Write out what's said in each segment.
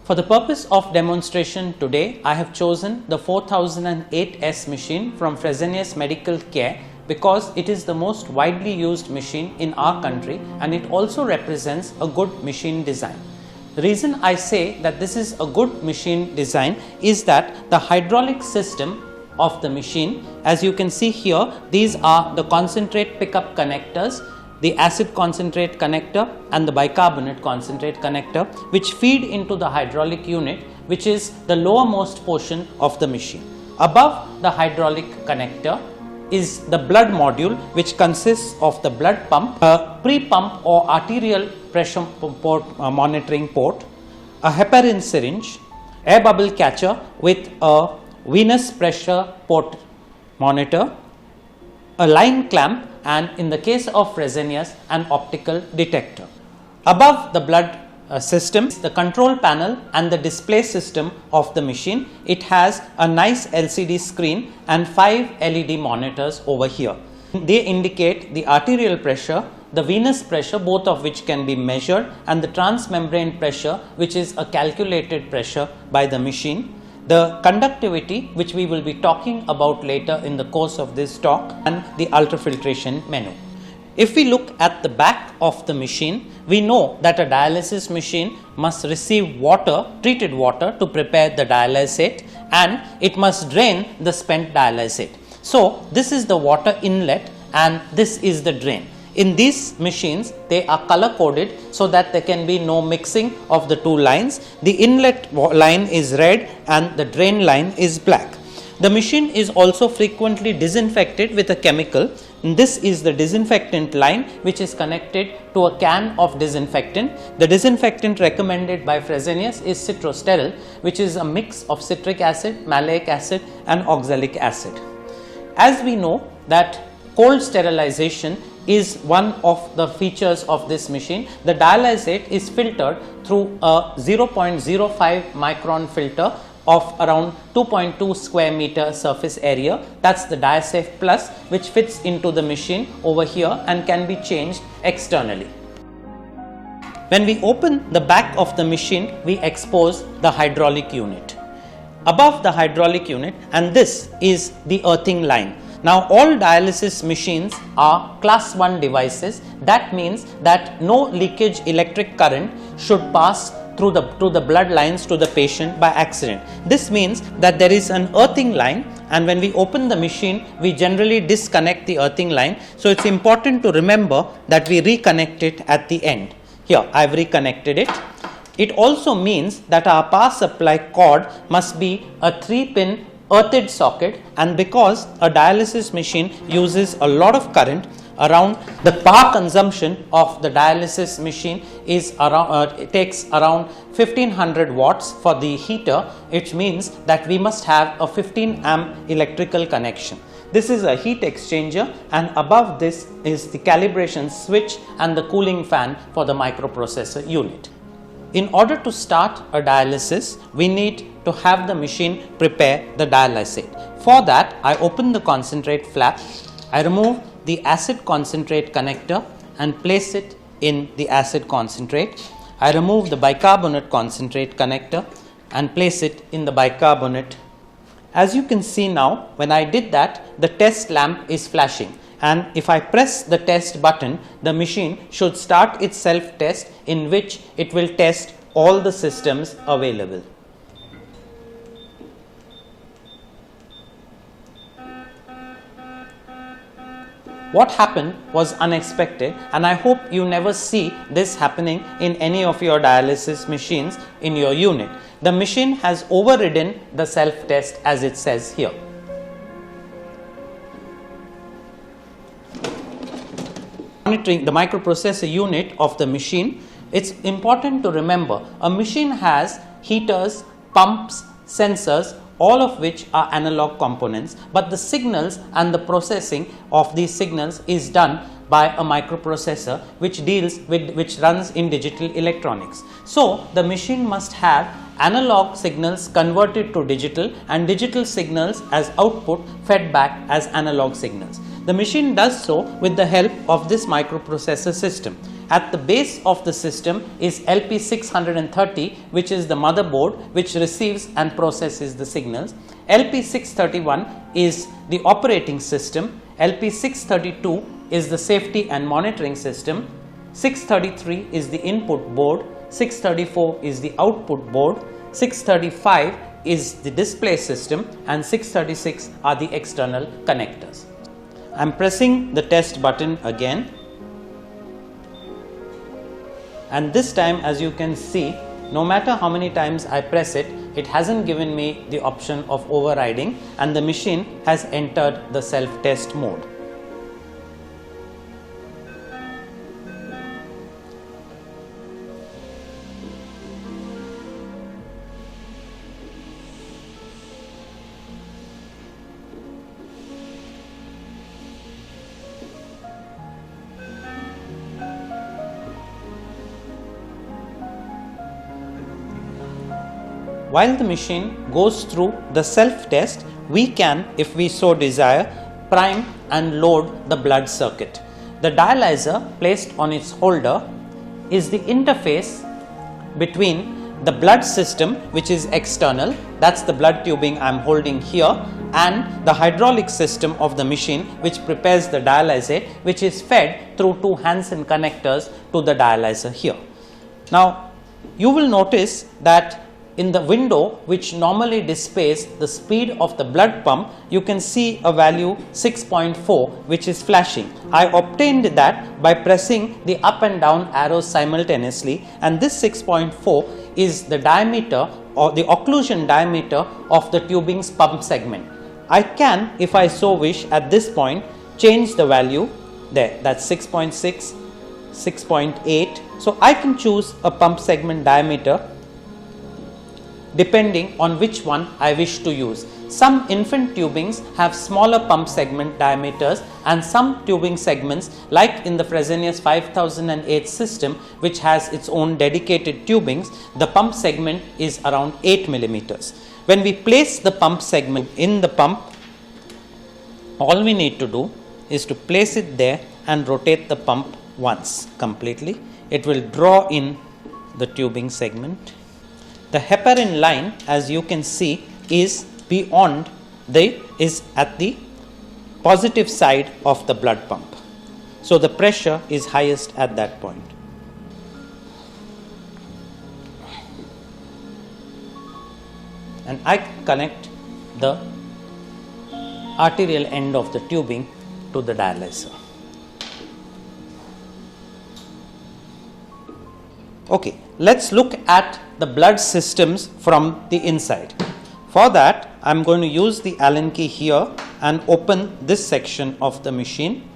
For the purpose of demonstration today, I have chosen the 4008S machine from Fresenius Medical Care because it is the most widely used machine in our country and it also represents a good machine design. The reason I say that this is a good machine design is that the hydraulic system of the machine, as you can see here, these are the concentrate pickup connectors, the acid concentrate connector and the bicarbonate concentrate connector, which feed into the hydraulic unit, which is the lowermost portion of the machine. Above the hydraulic connector is the blood module, which consists of the blood pump, a pre-pump or arterial pressure port, monitoring port, a heparin syringe, air bubble catcher with a venous pressure port monitor, a line clamp, and in the case of Fresenius, an optical detector. Above the blood system, the control panel and the display system of the machine. It has a nice LCD screen and 5 LED monitors over here. They indicate the arterial pressure, the venous pressure, both of which can be measured, and the transmembrane pressure, which is a calculated pressure by the machine. The conductivity, which we will be talking about later in the course of this talk, and the ultrafiltration menu. If we look at the back of the machine, we know that a dialysis machine must receive water, treated water, to prepare the dialysate, and it must drain the spent dialysate. So this is the water inlet and this is the drain. In these machines, they are color coded so that there can be no mixing of the two lines. The inlet line is red and the drain line is black. The machine is also frequently disinfected with a chemical. And this is the disinfectant line, which is connected to a can of disinfectant. The disinfectant recommended by Fresenius is Citrosteril, which is a mix of citric acid, maleic acid and oxalic acid. As we know that cold sterilization is one of the features of this machine. The dialysate is filtered through a 0.05 micron filter of around 2.2 square meter surface area. That's the DiaSafe Plus, which fits into the machine over here and can be changed externally. When we open the back of the machine, we expose the hydraulic unit. Above the hydraulic unit, and this is the earthing line. Now all dialysis machines are class 1 devices. That means that no leakage electric current should pass through the blood lines to the patient by accident. This means that there is an earthing line, and when we open the machine, we generally disconnect the earthing line. So it's important to remember that we reconnect it at the end. Here I have reconnected it. It also means that our power supply cord must be a 3-pin earthed socket, and because a dialysis machine uses a lot of current, around the power consumption of the dialysis machine is around it takes around 1500 watts for the heater. It means that we must have a 15 amp electrical connection. This is a heat exchanger, and above this is the calibration switch and the cooling fan for the microprocessor unit. In order to start a dialysis, we need to have the machine prepare the dialysate. For that, I open the concentrate flap, I remove the acid concentrate connector and place it in the acid concentrate. I remove the bicarbonate concentrate connector and place it in the bicarbonate. As you can see now, when I did that, the test lamp is flashing. And if I press the test button, the machine should start its self-test, in which it will test all the systems available. What happened was unexpected, and I hope you never see this happening in any of your dialysis machines in your unit. The machine has overridden the self-test, as it says here. Monitoring the microprocessor unit of the machine, it's important to remember a machine has heaters, pumps, sensors, all of which are analog components, but the signals and the processing of these signals is done by a microprocessor which runs in digital electronics. So the machine must have analog signals converted to digital and digital signals as output fed back as analog signals. The machine does so with the help of this microprocessor system. At the base of the system is LP630, which is the motherboard which receives and processes the signals. LP631 is the operating system. LP632 is the safety and monitoring system. 633 is the input board. 634 is the output board. 635 is the display system, and 636 are the external connectors. I am pressing the test button again, and this time, as you can see, no matter how many times I press it, it hasn't given me the option of overriding, and the machine has entered the self-test mode. While the machine goes through the self-test, we can, if we so desire, prime and load the blood circuit. The dialyzer placed on its holder is the interface between the blood system, which is external, that's the blood tubing I am holding here, and the hydraulic system of the machine, which prepares the dialysate, which is fed through two Hansen connectors to the dialyzer here. Now, you will notice that in the window which normally displays the speed of the blood pump, you can see a value 6.4 which is flashing. I obtained that by pressing the up and down arrows simultaneously, and this 6.4 is the diameter or the occlusion diameter of the tubing's pump segment. I can, if I so wish, at this point change the value there, that's 6.6, 6.8. So I can choose a pump segment diameter depending on which one I wish to use. Some infant tubings have smaller pump segment diameters, and some tubing segments, like in the Fresenius 5008 system, which has its own dedicated tubings, the pump segment is around 8 millimeters. When we place the pump segment in the pump, all we need to do is to place it there and rotate the pump once completely. It will draw in the tubing segment. The heparin line, as you can see, is beyond is at the positive side of the blood pump. So the pressure is highest at that point. And I connect the arterial end of the tubing to the dialyzer. Okay, let's look at the blood systems from the inside. For that, I am going to use the Allen key here and open this section of the machine.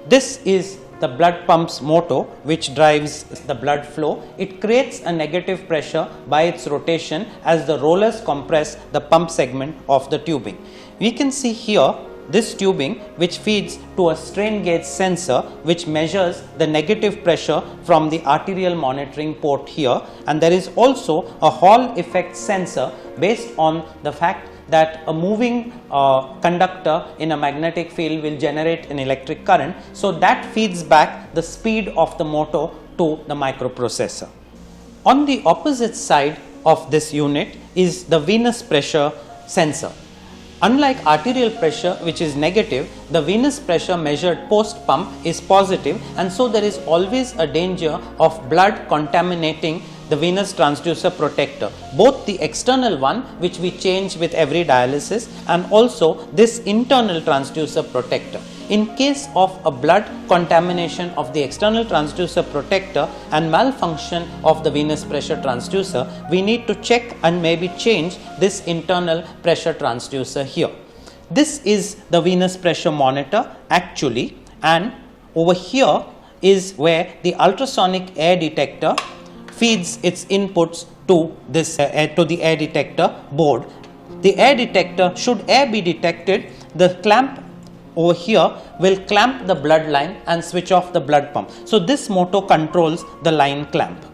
This is the blood pump's motor, which drives the blood flow. It creates a negative pressure by its rotation as the rollers compress the pump segment of the tubing. We can see here this tubing, which feeds to a strain gauge sensor, which measures the negative pressure from the arterial monitoring port here, and there is also a Hall effect sensor based on the fact that a moving conductor in a magnetic field will generate an electric current. So that feeds back the speed of the motor to the microprocessor. On the opposite side of this unit is the venous pressure sensor. Unlike arterial pressure, which is negative, the venous pressure measured post pump is positive, and so there is always a danger of blood contaminating the venous transducer protector, both the external one, which we change with every dialysis, and also this internal transducer protector. In case of a blood contamination of the external transducer protector and malfunction of the venous pressure transducer, we need to check and maybe change this internal pressure transducer here. This is the venous pressure monitor actually, and over here is where the ultrasonic air detector feeds its inputs to this to the air detector board. The air detector, should air be detected, the clamp over here will clamp the blood line and switch off the blood pump. So this motor controls the line clamp.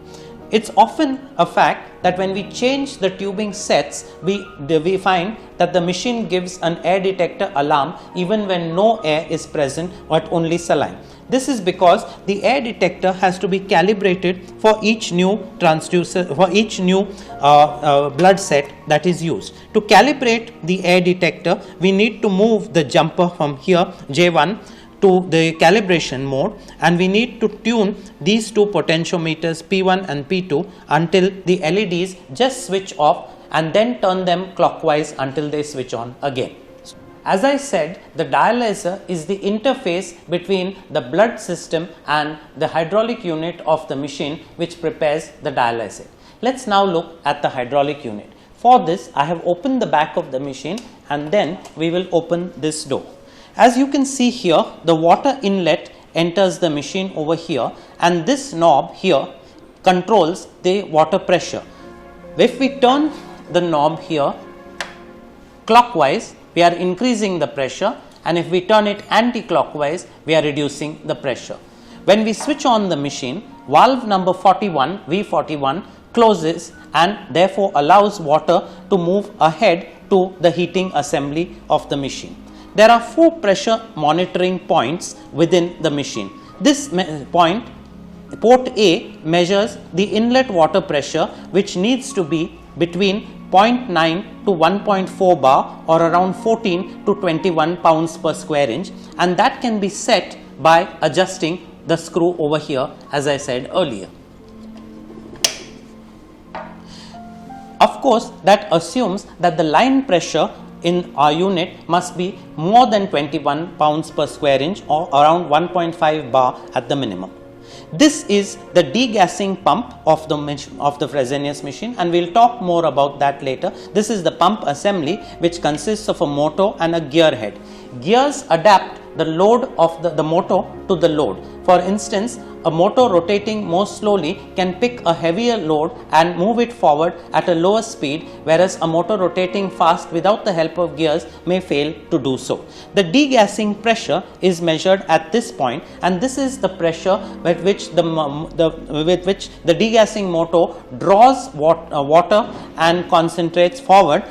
It's often a fact that when we change the tubing sets, we find that the machine gives an air detector alarm even when no air is present but only saline. This is because the air detector has to be calibrated for each new transducer, for each new blood set that is used. To calibrate the air detector, we need to move the jumper from here, J1, to the calibration mode, and we need to tune these two potentiometers P1 and P2 until the LEDs just switch off, and then turn them clockwise until they switch on again. As I said, the dialyzer is the interface between the blood system and the hydraulic unit of the machine which prepares the dialysate. Let's now look at the hydraulic unit. For this, I have opened the back of the machine, and then we will open this door. As you can see here, the water inlet enters the machine over here, and this knob here controls the water pressure. If we turn the knob here clockwise, we are increasing the pressure, and if we turn it anti-clockwise, we are reducing the pressure. When we switch on the machine, valve number 41, V41, closes and therefore allows water to move ahead to the heating assembly of the machine. There are 4 pressure monitoring points within the machine. This point, port A, measures the inlet water pressure, which needs to be between 0.9 to 1.4 bar, or around 14 to 21 pounds per square inch, and that can be set by adjusting the screw over here, as I said earlier. Of course, that assumes that the line pressure in our unit must be more than 21 pounds per square inch, or around 1.5 bar at the minimum. This is the degassing pump of the Fresenius machine, and we will talk more about that later. This is the pump assembly, which consists of a motor and a gear head. Gears adapt the load of the motor to the load. For instance, a motor rotating more slowly can pick a heavier load and move it forward at a lower speed, whereas a motor rotating fast without the help of gears may fail to do so. The degassing pressure is measured at this point, and this is the pressure with which the degassing motor draws water and concentrates forward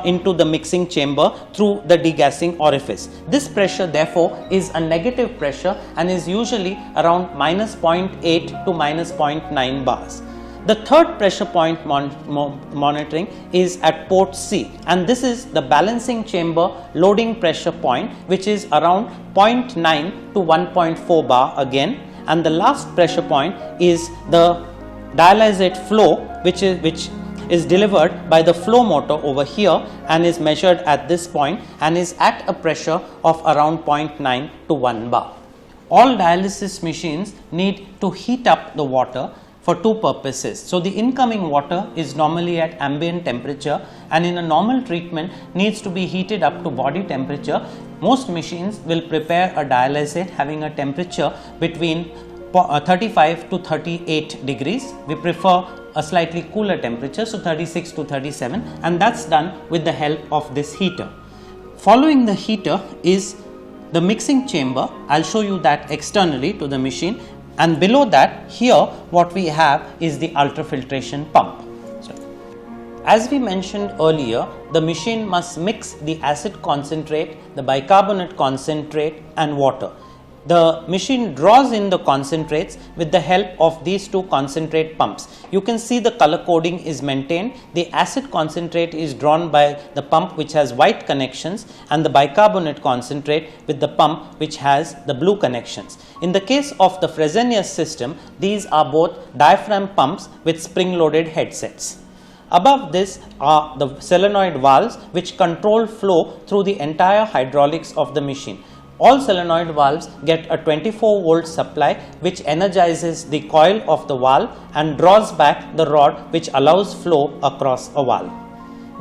into the mixing chamber through the degassing orifice. This pressure therefore is a negative pressure and is usually around minus 0.8 to minus 0.9 bars. The third pressure point monitoring is at port C, and this is the balancing chamber loading pressure point, which is around 0.9 to 1.4 bar again, and the last pressure point is the dialysate flow, which is delivered by the flow motor over here and is measured at this point and is at a pressure of around 0.9 to 1 bar. All dialysis machines need to heat up the water for 2 purposes. So, the incoming water is normally at ambient temperature, and in a normal treatment needs to be heated up to body temperature. Most machines will prepare a dialysate having a temperature between 35 to 38 degrees. We prefer a slightly cooler temperature, so 36 to 37, and that's done with the help of this heater. Following the heater is the mixing chamber. I'll show you that externally to the machine, and below that here what we have is the ultrafiltration pump. So, as we mentioned earlier, the machine must mix the acid concentrate, the bicarbonate concentrate and water. The machine draws in the concentrates with the help of these 2 concentrate pumps. You can see the color coding is maintained. The acid concentrate is drawn by the pump which has white connections, and the bicarbonate concentrate with the pump which has the blue connections. In the case of the Fresenius system, these are both diaphragm pumps with spring loaded headsets. Above this are the solenoid valves which control flow through the entire hydraulics of the machine. All solenoid valves get a 24 volt supply which energizes the coil of the valve and draws back the rod which allows flow across a valve.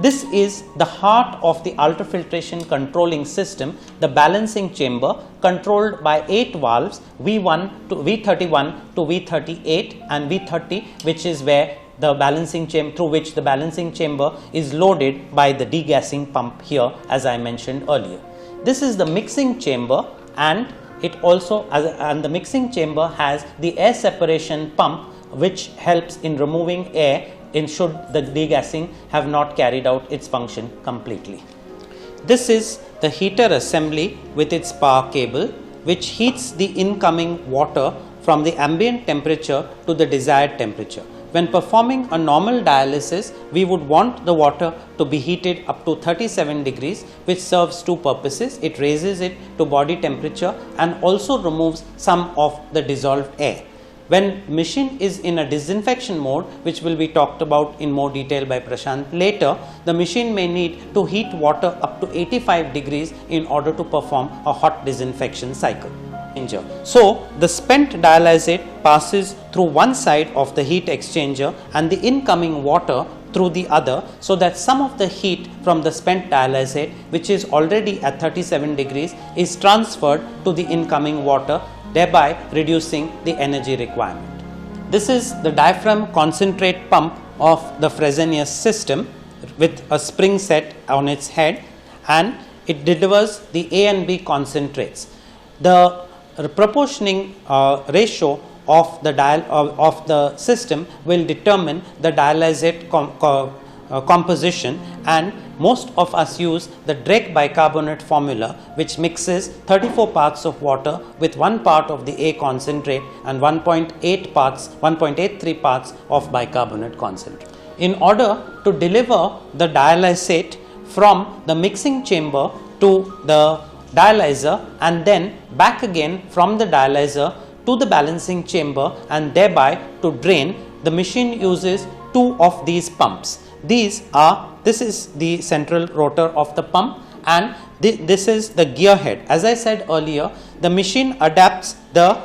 This is the heart of the ultrafiltration controlling system, the balancing chamber, controlled by 8 valves, V1 to V31 to V38 and V30, which is where the balancing chamber, through which the balancing chamber is loaded by the degassing pump here, as I mentioned earlier. This is the mixing chamber, and it also the mixing chamber has the air separation pump which helps in removing air in should the degassing have not carried out its function completely. This is the heater assembly with its power cable, which heats the incoming water from the ambient temperature to the desired temperature. When performing a normal dialysis, we would want the water to be heated up to 37 degrees, which serves two purposes. It raises it to body temperature and also removes some of the dissolved air. When machine is in a disinfection mode, which will be talked about in more detail by Prashant later, the machine may need to heat water up to 85 degrees in order to perform a hot disinfection cycle. So, the spent dialysate passes through one side of the heat exchanger and the incoming water through the other, so that some of the heat from the spent dialysate, which is already at 37 degrees, is transferred to the incoming water, thereby reducing the energy requirement. This is the diaphragm concentrate pump of the Fresenius system with a spring set on its head, and it delivers the A and B concentrates. The proportioning ratio of the system will determine the dialysate composition, and most of us use the Drake bicarbonate formula, which mixes 34 parts of water with 1 part of the A concentrate and 1.83 parts of bicarbonate concentrate. In order to deliver the dialysate from the mixing chamber to the dialyzer and then back again from the dialyzer to the balancing chamber and thereby to drain, the machine uses two of these pumps. This is the central rotor of the pump, and this is the gear head. As I said earlier, the machine adapts the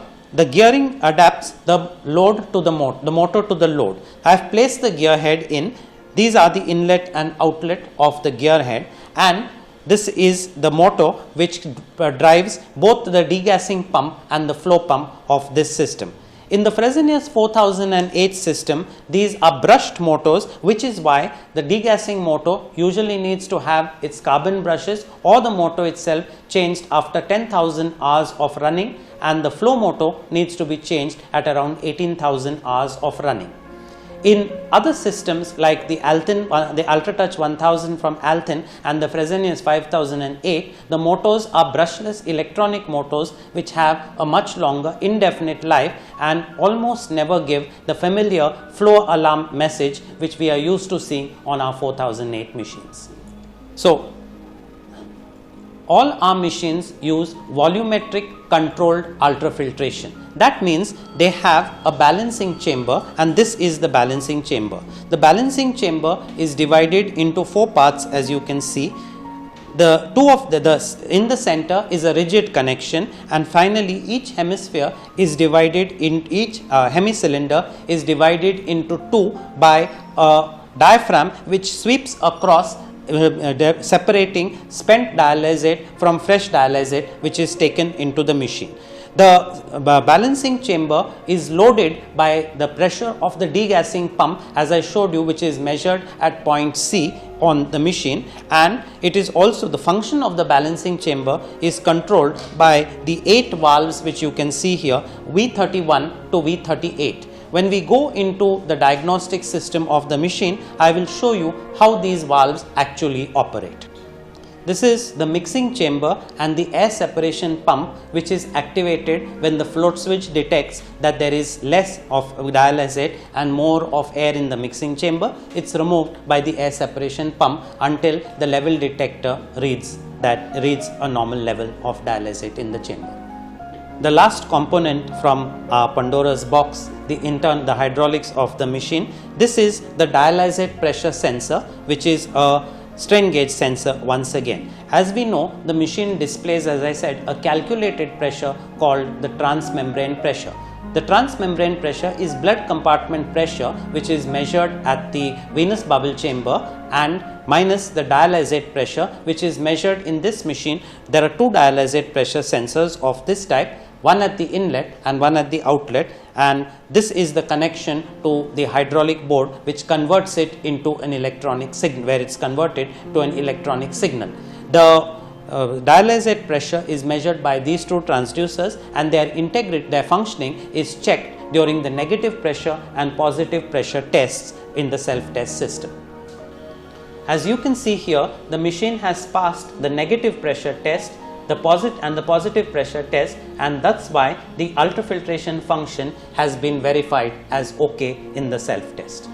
gearing adapts the load to the motor to the load. I have placed the gear head in. These are the inlet and outlet of the gear head, and this is the motor which drives both the degassing pump and the flow pump of this system. In the Fresenius 4008 system, these are brushed motors, which is why the degassing motor usually needs to have its carbon brushes or the motor itself changed after 10,000 hours of running, and the flow motor needs to be changed at around 18,000 hours of running. In other systems like the UltraTouch 1000 from Alten and the Fresenius 5008, the motors are brushless electronic motors which have a much longer indefinite life and almost never give the familiar flow alarm message which we are used to seeing on our 4008 machines. So, all our machines use volumetric controlled ultrafiltration. That means they have a balancing chamber, and this is the balancing chamber. The balancing chamber is divided into 4 parts, as you can see. The two of in the center is a rigid connection, and finally each hemisphere is divided in each hemicylinder is divided into 2 by a diaphragm which sweeps across separating spent dialysate from fresh dialysate, which is taken into the machine. The balancing chamber is loaded by the pressure of the degassing pump, as I showed you, which is measured at point C on the machine, and it is also the function of the balancing chamber is controlled by the 8 valves which you can see here, V31 to V38. When we go into the diagnostic system of the machine, I will show you how these valves actually operate. This is the mixing chamber and the air separation pump, which is activated when the float switch detects that there is less of dialysate and more of air in the mixing chamber. It's removed by the air separation pump until the level detector reads a normal level of dialysate in the chamber. The last component from Pandora's box, the hydraulics of the machine. This is the dialysate pressure sensor, which is a strain gauge sensor once again. As we know, the machine displays, as I said, a calculated pressure called the transmembrane pressure. The transmembrane pressure is blood compartment pressure, which is measured at the venous bubble chamber, and minus the dialysate pressure, which is measured in this machine. There are 2 dialysate pressure sensors of this type, one at the inlet and one at the outlet, and this is the connection to the hydraulic board which converts it into an electronic signal, where it's converted to an electronic signal. The dialysate pressure is measured by these 2 transducers, and their functioning is checked during the negative pressure and positive pressure tests in the self-test system. As you can see here, the machine has passed the negative pressure test, the positive pressure test, and that's why the ultrafiltration function has been verified as OK in the self-test.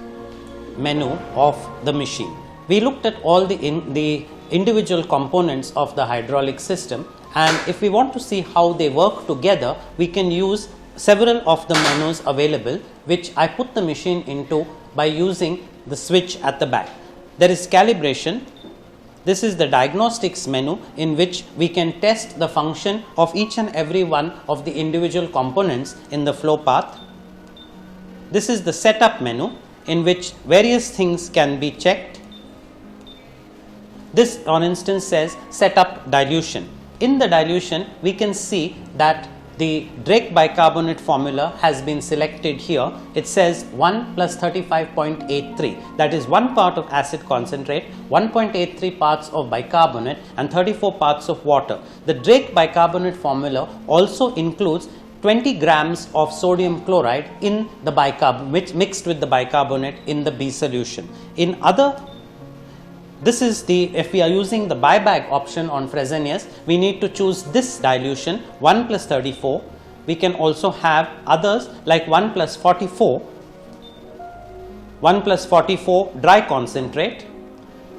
Menu of the machine. We looked at all the individual components of the hydraulic system, and if we want to see how they work together, we can use several of the menus available, which I put the machine into by using the switch at the back. There is calibration. This is the diagnostics menu, in which we can test the function of each and every one of the individual components in the flow path. This is the setup menu, in which various things can be checked. This, for instance, says setup dilution. In the dilution, we can see that the Drake bicarbonate formula has been selected here. It says 1 plus 35.83, that is 1 part of acid concentrate, 1.83 parts of bicarbonate and 34 parts of water. The Drake bicarbonate formula also includes 20 grams of sodium chloride in the bicarbonate, mixed with the bicarbonate in the B solution. If we are using the buy-bag option on Fresenius, we need to choose this dilution 1 plus 34. We can also have others like 1 plus 44 dry concentrate,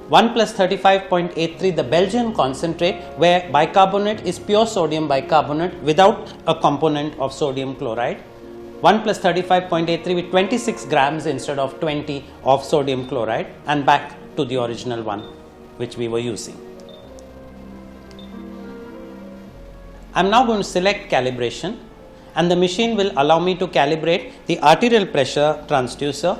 1 plus 35.83 the Belgian concentrate, where bicarbonate is pure sodium bicarbonate without a component of sodium chloride, 1 plus 35.83 with 26 grams instead of 20 of sodium chloride, and back to the original one which we were using. I am now going to select calibration, and the machine will allow me to calibrate the arterial pressure transducer,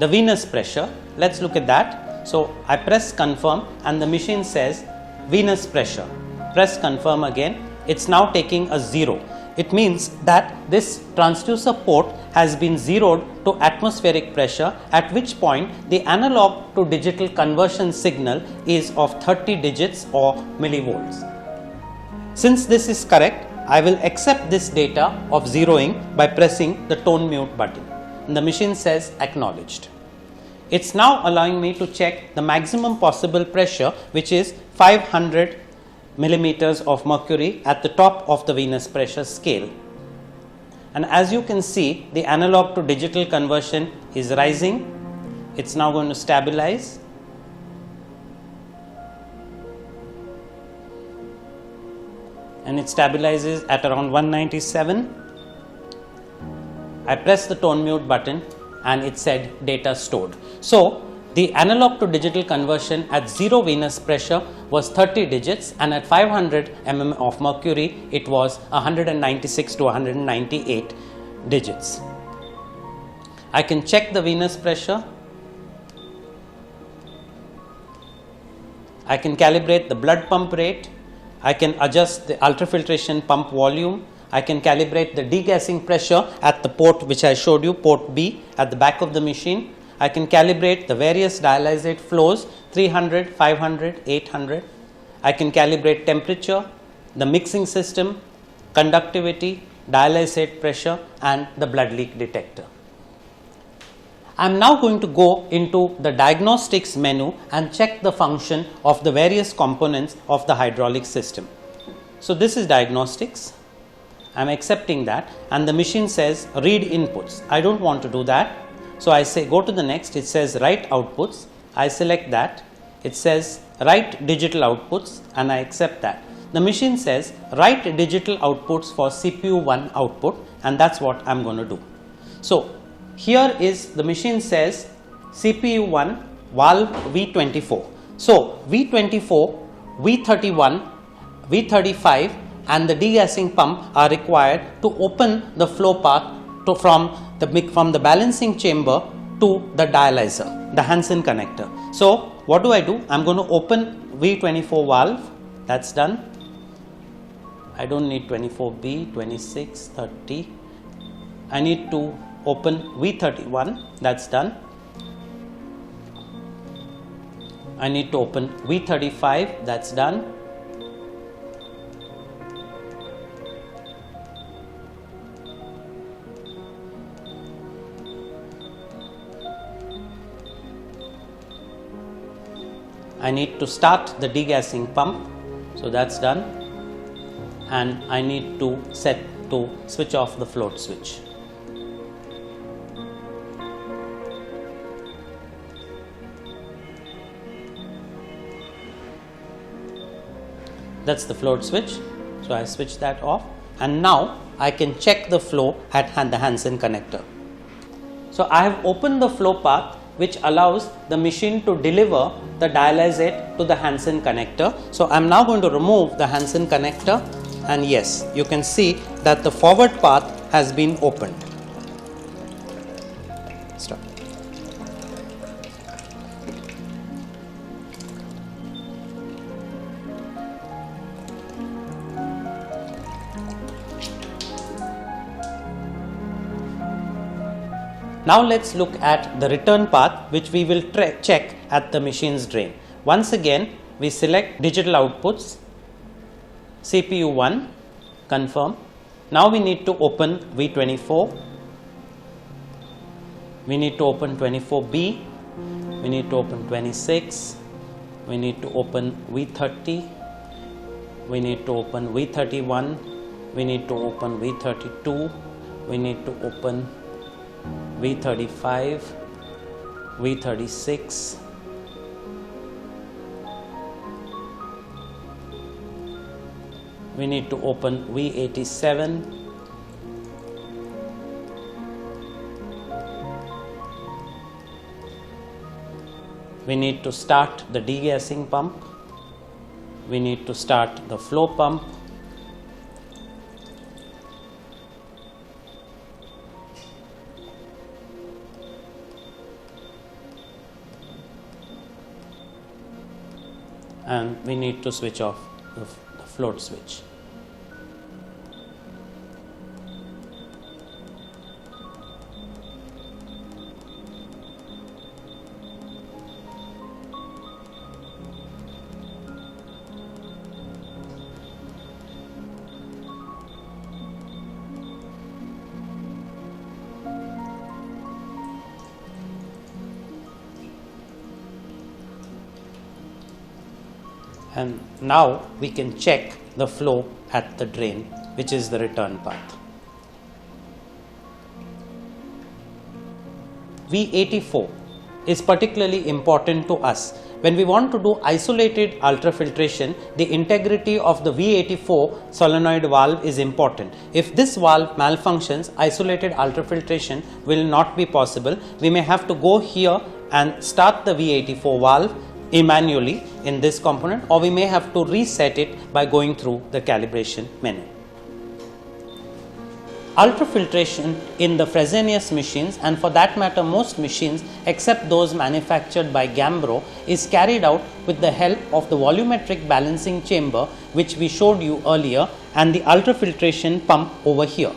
the venous pressure. Let's look at that. So I press confirm and the machine says venous pressure. Press confirm again. It's now taking a 0. It means that this transducer port has been zeroed to atmospheric pressure, at which point the analog to digital conversion signal is of 30 digits or millivolts. Since this is correct, I will accept this data of zeroing by pressing the tone mute button. And the machine says acknowledged. It's now allowing me to check the maximum possible pressure, which is 500 millimeters of mercury at the top of the venous pressure scale. And as you can see, the analog to digital conversion is rising. It's now going to stabilize. And it stabilizes at around 197. I press the tone mute button and it said data stored. So the analog to digital conversion at 0 venous pressure was 30 digits, and at 500 mm of mercury it was 196 to 198 digits. I can check the venous pressure. I can calibrate the blood pump rate. I can adjust the ultrafiltration pump volume. I can calibrate the degassing pressure at the port which I showed you, port B at the back of the machine. I can calibrate the various dialysate flows 300, 500, 800. I can calibrate temperature, the mixing system, conductivity, dialysate pressure and the blood leak detector. I am now going to go into the diagnostics menu and check the function of the various components of the hydraulic system. So this is diagnostics. I am accepting that, and the machine says read inputs. I don't want to do that. So I say go to the next. It says write outputs. I select that. It says write digital outputs and I accept that. The machine says write digital outputs for CPU1 output, and that's what I am going to do. So here is the machine says CPU1 valve V24. So V24, V31, V35 and the degassing pump are required to open the flow path from the balancing chamber to the dialyzer, the Hansen connector. So what do? I am going to open V24 valve. That's done. I don't need 24B, 26, 30. I need to open V31. That's done. I need to open V35. That's done. I need to start the degassing pump. So that's done, and I need to set to switch off the float switch. That's the float switch. So I switch that off, and now I can check the flow at the Hansen connector. So I have opened the flow path, which allows the machine to deliver the dialysate to the Hansen connector. So I am now going to remove the Hansen connector, and yes, you can see that the forward path has been opened. Stop. Now let's look at the return path, which we will check at the machine's drain. Once again, we select digital outputs, CPU 1, confirm. Now we need to open V24, we need to open 24B, we need to open 26, we need to open V30, we need to open V31, we need to open V32, we need to open V35, V36, we need to open V87, we need to start the degassing pump, we need to start the flow pump, and we need to switch off the float switch. And now we can check the flow at the drain, which is the return path. V84 is particularly important to us. When we want to do isolated ultrafiltration, the integrity of the V84 solenoid valve is important. If this valve malfunctions, isolated ultrafiltration will not be possible. We may have to go here and start the V84 valve manually in this component, or we may have to reset it by going through the calibration menu. Ultrafiltration in the Fresenius machines, and for that matter most machines except those manufactured by Gambro, is carried out with the help of the volumetric balancing chamber, which we showed you earlier, and the ultrafiltration pump over here.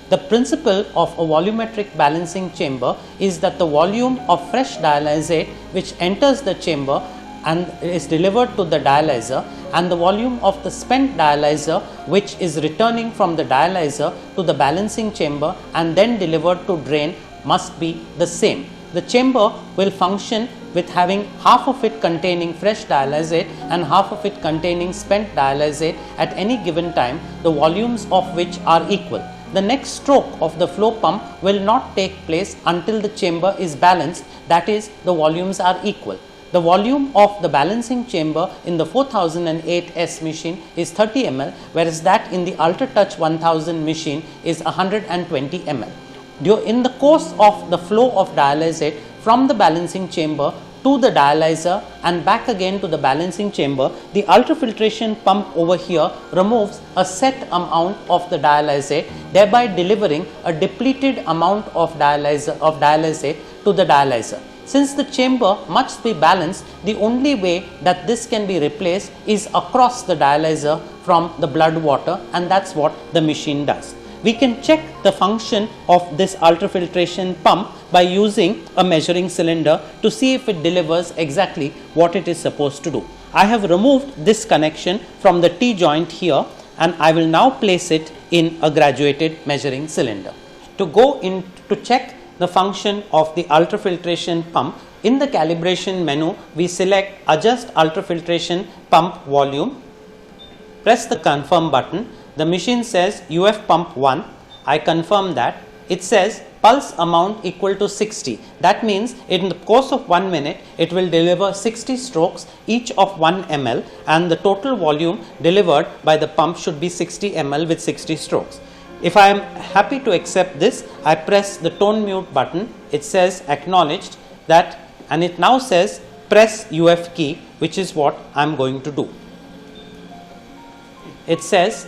The principle of a volumetric balancing chamber is that the volume of fresh dialysate which enters the chamber and is delivered to the dialyzer, and the volume of the spent dialyzer which is returning from the dialyzer to the balancing chamber and then delivered to drain must be the same. The chamber will function with having half of it containing fresh dialysate and half of it containing spent dialysate at any given time, the volumes of which are equal. The next stroke of the flow pump will not take place until the chamber is balanced, that is, the volumes are equal. The volume of the balancing chamber in the 4008S machine is 30 ml, whereas that in the UltraTouch 1000 machine is 120 ml. In the course of the flow of dialysate from the balancing chamber to the dialyzer and back again to the balancing chamber, the ultrafiltration pump over here removes a set amount of the dialysate, thereby delivering a depleted amount of dialysate to the dialyzer. Since the chamber must be balanced, the only way that this can be replaced is across the dialyzer from the blood water, and that's what the machine does. We can check the function of this ultrafiltration pump by using a measuring cylinder to see if it delivers exactly what it is supposed to do. I have removed this connection from the T-joint here, and I will now place it in a graduated measuring cylinder. To go in to check the function of the ultrafiltration pump. In the calibration menu, we select adjust ultrafiltration pump volume, press the confirm button. The machine says UF pump 1, I confirm that. It says pulse amount equal to 60. That means in the course of 1 minute, it will deliver 60 strokes each of 1 ml, and the total volume delivered by the pump should be 60 ml with 60 strokes. If I am happy to accept this, I press the tone mute button. It says acknowledged that, and it now says press UF key, which is what I am going to do. It says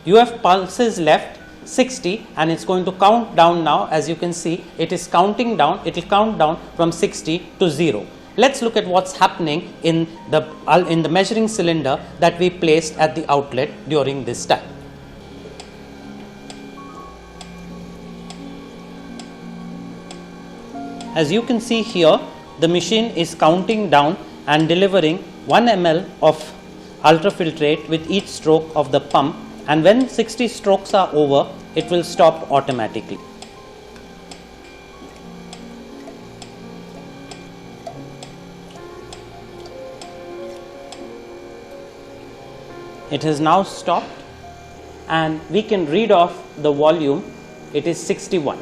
UF pulses left 60, and it's going to count down now. As you can see, it is counting down. It will count down from 60 to 0. Let's look at what's happening in the measuring cylinder that we placed at the outlet during this time. As you can see here, the machine is counting down and delivering 1 ml of ultrafiltrate with each stroke of the pump, and when 60 strokes are over, it will stop automatically. It has now stopped, and we can read off the volume. It is 61.